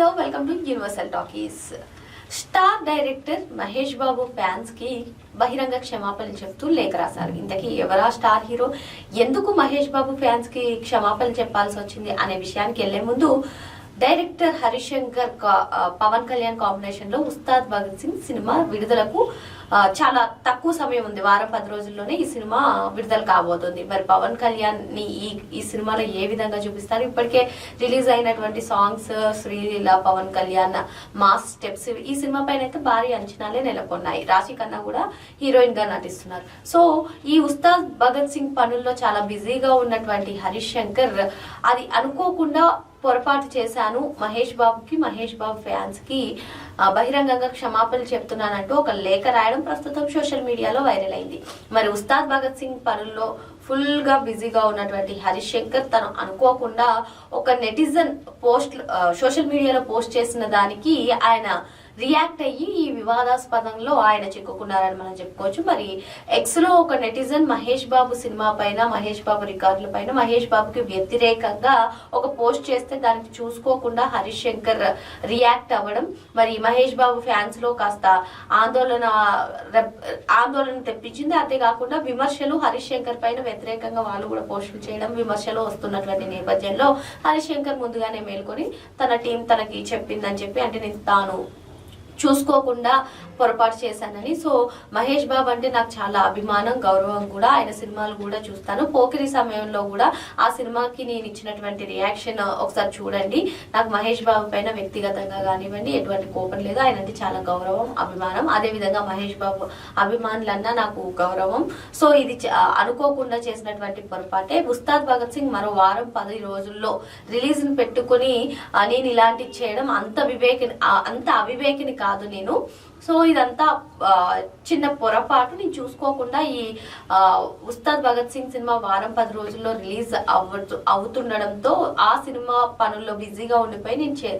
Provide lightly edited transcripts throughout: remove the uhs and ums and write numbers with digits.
Hello welcome to universal talkies. Star director Mahesh Babu fans కి బహిరంగ క్షమాపణలు చెప్తూ లేఖ రాశారు. ఇంతకీ ఎవరా స్టార్ హీరో, ఎందుకు మహేష్ బాబు ఫ్యాన్స్ కి క్షమాపణలు చెప్పాల్సి వచ్చింది అనే విషయానికి వెళ్లే ముందు డైరెక్టర్ హరిశంకర్ పవన్ కళ్యాణ్ కాంబినేషన్ లో ఉస్తాద్ భగత్ సింగ్ సినిమా విడుదలకు చాలా తక్కువ సమయం ఉంది. వారం 10 రోజుల్లోనే ఈ సినిమా విడుదల కాబోతుంది. మరి పవన్ కళ్యాణ్ ని ఈ సినిమాలో ఏ విధంగా చూపిస్తారు? ఇప్పటికే రిలీజ్ అయినటువంటి songs, Sreeleela, Pawan Kalyan mass steps, ఈ సినిమా పైన అయితే భారీ అంచనాలే నెలకొన్నాయి. రాశి ఖన్నా కూడా హీరోయిన్ గా నటిస్తున్నారు. సో ఈ ఉస్తాద్ భగత్ సింగ్ పనుల్లో చాలా బిజీగా ఉన్నటువంటి హరిశంకర్ అది అనుకోకుండా పొరపాటు చేశాను, మహేష్ బాబు ఫ్యాన్స్ కి బహిరంగంగా క్షమాపణలు చెప్తున్నానంటూ ఒక లేఖ రాయడం ప్రస్తుతం సోషల్ మీడియాలో వైరల్ అయింది. మరి ఉస్తాద్ భగత్ సింగ్ పనుల్లో ఫుల్ గా బిజీగా ఉన్నటువంటి హరిశంకర్ తను అనుకోకుండా ఒక నెటిజన్ పోస్ట్ సోషల్ మీడియాలో పోస్ట్ చేసిన దానికి ఆయన రియాక్ట్ అయ్యి ఈ వివాదాస్పదంలో ఆయన చిక్కుకున్నారని మనం చెప్పుకోవచ్చు. మరి ఎక్స్ లో ఒక నెటిజన్ మహేష్ బాబు సినిమా పైన, మహేష్ బాబు రికార్డుల పైన మహేష్ బాబుకి వ్యతిరేకంగా ఒక పోస్ట్ చేస్తే దానికి చూసుకోకుండా హరిశంకర్ రియాక్ట్ అవ్వడం, మరి మహేష్ బాబు ఫ్యాన్స్ లో కాస్త ఆందోళన తెప్పించింది. అంతేకాకుండా విమర్శలు హరిశంకర్ పైన వ్యతిరేకంగా వాళ్ళు కూడా పోస్టులు చేయడం, విమర్శలు వస్తున్నటువంటి నేపథ్యంలో హరిశంకర్ ముందుగానే మేల్కొని తన టీం తనకి చెప్పిందని చెప్పి, అంటే నేను తాను చూసుకోకుండా పొరపాటు చేశానని. సో మహేష్ బాబు అంటే నాకు చాలా అభిమానం, గౌరవం కూడా. ఆయన సినిమాలు కూడా చూస్తాను. పోకిరి సమయంలో కూడా ఆ సినిమాకి నేను ఇచ్చినటువంటి రియాక్షన్ ఒకసారి చూడండి. నాకు మహేష్ బాబు పైన వ్యక్తిగతంగా కానివ్వండి ఎటువంటి కోపం లేదు. ఆయన అంటే చాలా గౌరవం, అభిమానం. అదే విధంగా మహేష్ బాబు అభిమానులన్నా నాకు గౌరవం. సో ఇది అనుకోకుండా చేసినటువంటి పొరపాటే. ఉస్తాద్ భగత్ సింగ్ మరో వారం 10 రోజుల్లో రిలీజ్ ని పెట్టుకుని నేను ఇలాంటివి చేయడం అంత అవివేకిని కాదు నేను. సో ఇదంతా చిన్న పొరపాటు. నేను చూసుకోకుండా ఈ ఉస్తాద్ భగత్ సింగ్ సినిమా వారం 10 రోజుల్లో రిలీజ్ అవుతుండడంతో ఆ సినిమా పనుల్లో బిజీగా ఉండిపోయి నేను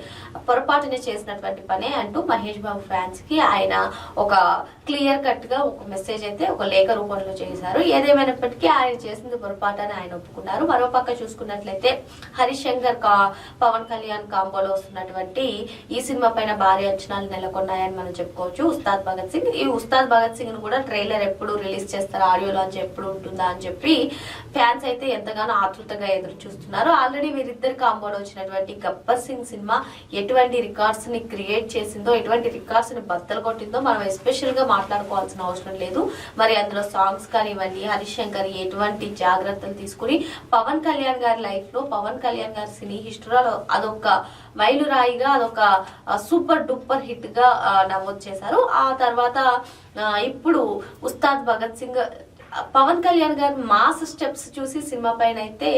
పొరపాటునే చేసినటువంటి పనే అంటూ మహేష్ బాబు ఫ్యాన్స్ కి ఆయన ఒక క్లియర్ కట్ గా ఒక మెసేజ్ అయితే ఒక లేఖ రూపంలో చేశారు. ఏదేమైనప్పటికీ ఆయన చేసింది పొరపాటు అని ఆయన ఒప్పుకున్నారు. మరోపక్క చూసుకున్నట్లయితే హరిశంకర్ పవన్ కళ్యాణ్ కాంబోలో వస్తున్నటువంటి ఈ సినిమా పైన భారీ అంచనాలు నెలకొన్నాయని మనం చెప్పుకోవచ్చు. ఉస్తాద్ భగత్ సింగ్, ఈ ఉస్తాద్ భగత్ సింగ్ ను కూడా ట్రైలర్ ఎప్పుడు రిలీజ్ చేస్తారు, ఆడియో లాంచ్ ఎప్పుడు ఉంటుందా అని చెప్పి ఫ్యాన్స్ అయితే ఎంతగానో ఆతృతగా ఎదురు చూస్తున్నారు. ఆల్రెడీ వీరిద్దరు కాంబోలో వచ్చినటువంటి గబ్బర్ సింగ్ సినిమా ఎటువంటి రికార్డ్స్ ని క్రియేట్ చేసిందో, ఎటువంటి రికార్డ్స్ ని బద్దలు కొట్టిందో మనం ఎస్పెషల్ గా మాట్లాడుకోవాల్సిన అవసరం లేదు. మరి అందులో సాంగ్స్ కానివ్వండి, హరిశంకర్ ఎటువంటి జాగ్రత్తలు తీసుకుని పవన్ కళ్యాణ్ గారి లైఫ్ లో, పవన్ కళ్యాణ్ గారి సినీ హిస్టరీలో అదొక మైలురాయిగా, అదొక సూపర్ డూపర్ హిట్ గా నమోదు చేశారు. ఆ తర్వాత ఇప్పుడు ఉస్తాద్ భగత్ సింగ్, పవన్ కళ్యాణ్ గారి మాస్ స్టెప్స్ చూసి సినిమా పైన అయితే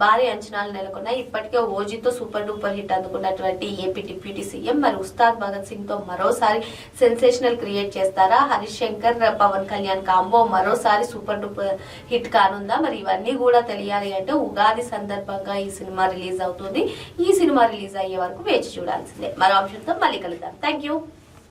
భారీ అంచనాలు నెలకొన్నాయి. ఇప్పటికే ఓజీతో సూపర్ డూపర్ హిట్ అందుకున్నటువంటి ఏపీ డిప్యూటీ సీఎం మరి ఉస్తాద్ భగత్ సింగ్ తో మరోసారి సెన్సేషనల్ క్రియేట్ చేస్తారా? హరిశంకర్ పవన్ కళ్యాణ్ కాంబో మరోసారి సూపర్ డూపర్ హిట్ కానుందా? మరి ఇవన్నీ కూడా తెలియాలి అంటే ఉగాది సందర్భంగా ఈ సినిమా రిలీజ్ అవుతుంది. ఈ సినిమా రిలీజ్ అయ్యే వరకు వేచి చూడాల్సిందే. మరో అంశంతో మళ్ళీ కలుద్దాం. Thank you.